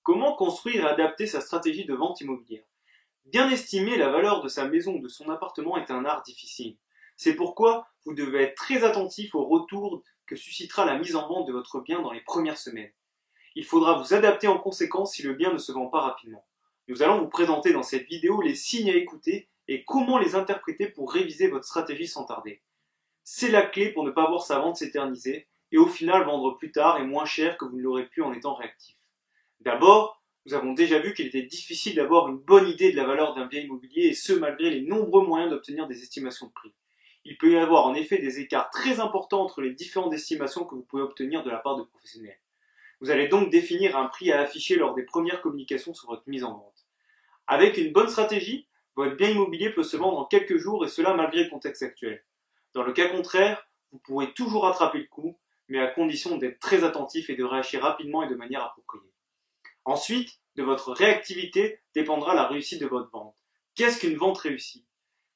Comment construire et adapter sa stratégie de vente immobilière? Bien estimer la valeur de sa maison ou de son appartement est un art difficile. C'est pourquoi vous devez être très attentif au retour que suscitera la mise en vente de votre bien dans les premières semaines. Il faudra vous adapter en conséquence si le bien ne se vend pas rapidement. Nous allons vous présenter dans cette vidéo les signes à écouter et comment les interpréter pour réviser votre stratégie sans tarder. C'est la clé pour ne pas voir sa vente s'éterniser et au final vendre plus tard et moins cher que vous ne l'aurez pu en étant réactif. D'abord, nous avons déjà vu qu'il était difficile d'avoir une bonne idée de la valeur d'un bien immobilier et ce malgré les nombreux moyens d'obtenir des estimations de prix. Il peut y avoir en effet des écarts très importants entre les différentes estimations que vous pouvez obtenir de la part de professionnels. Vous allez donc définir un prix à afficher lors des premières communications sur votre mise en vente. Avec une bonne stratégie, votre bien immobilier peut se vendre en quelques jours et cela malgré le contexte actuel. Dans le cas contraire, vous pourrez toujours rattraper le coup, mais à condition d'être très attentif et de réagir rapidement et de manière appropriée. Ensuite, de votre réactivité dépendra la réussite de votre vente. Qu'est-ce qu'une vente réussie?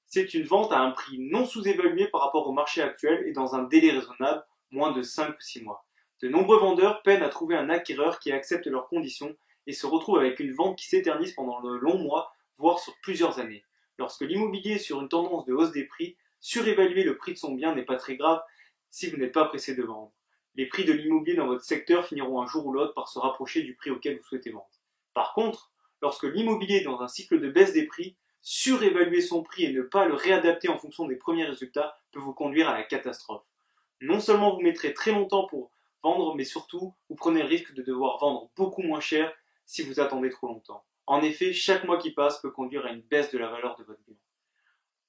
C'est une vente à un prix non sous-évalué par rapport au marché actuel et dans un délai raisonnable, moins de 5 ou 6 mois. De nombreux vendeurs peinent à trouver un acquéreur qui accepte leurs conditions et se retrouvent avec une vente qui s'éternise pendant de longs mois, voire sur plusieurs années. Lorsque l'immobilier est sur une tendance de hausse des prix, surévaluer le prix de son bien n'est pas très grave si vous n'êtes pas pressé de vendre. Les prix de l'immobilier dans votre secteur finiront un jour ou l'autre par se rapprocher du prix auquel vous souhaitez vendre. Par contre, lorsque l'immobilier est dans un cycle de baisse des prix, surévaluer son prix et ne pas le réadapter en fonction des premiers résultats peut vous conduire à la catastrophe. Non seulement vous mettrez très longtemps pour vendre, mais surtout vous prenez le risque de devoir vendre beaucoup moins cher si vous attendez trop longtemps. En effet, chaque mois qui passe peut conduire à une baisse de la valeur de votre bien.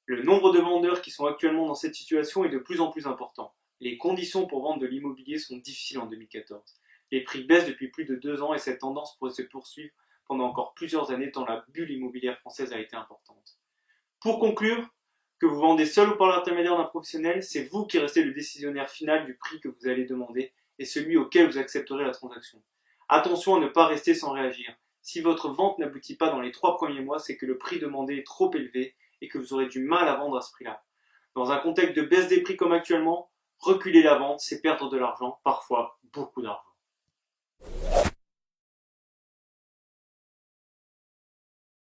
Le nombre de vendeurs qui sont actuellement dans cette situation est de plus en plus important. Les conditions pour vendre de l'immobilier sont difficiles en 2014. Les prix baissent depuis plus de 2 ans et cette tendance pourrait se poursuivre pendant encore plusieurs années tant la bulle immobilière française a été importante. Pour conclure, que vous vendez seul ou par l'intermédiaire d'un professionnel, c'est vous qui restez le décisionnaire final du prix que vous allez demander et celui auquel vous accepterez la transaction. Attention à ne pas rester sans réagir. Si votre vente n'aboutit pas dans les 3 premiers mois, c'est que le prix demandé est trop élevé et que vous aurez du mal à vendre à ce prix-là. Dans un contexte de baisse des prix comme actuellement, reculer la vente, c'est perdre de l'argent, parfois beaucoup d'argent.